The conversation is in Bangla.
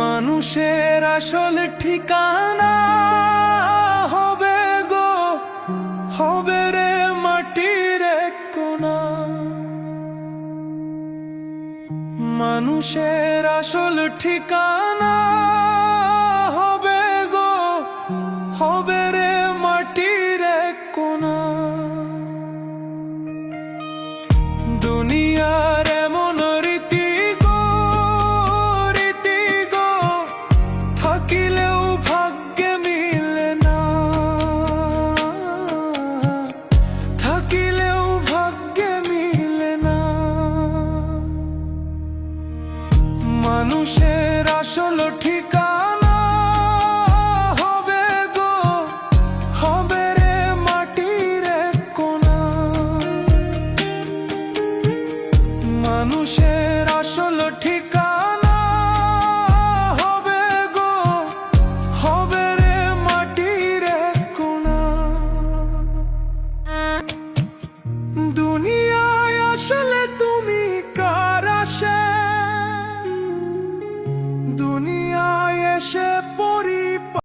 মানুষের আসল ঠিকানা হবে গো, হবে রে মাটির এক কোণা। মানুষের আসল ঠিকানা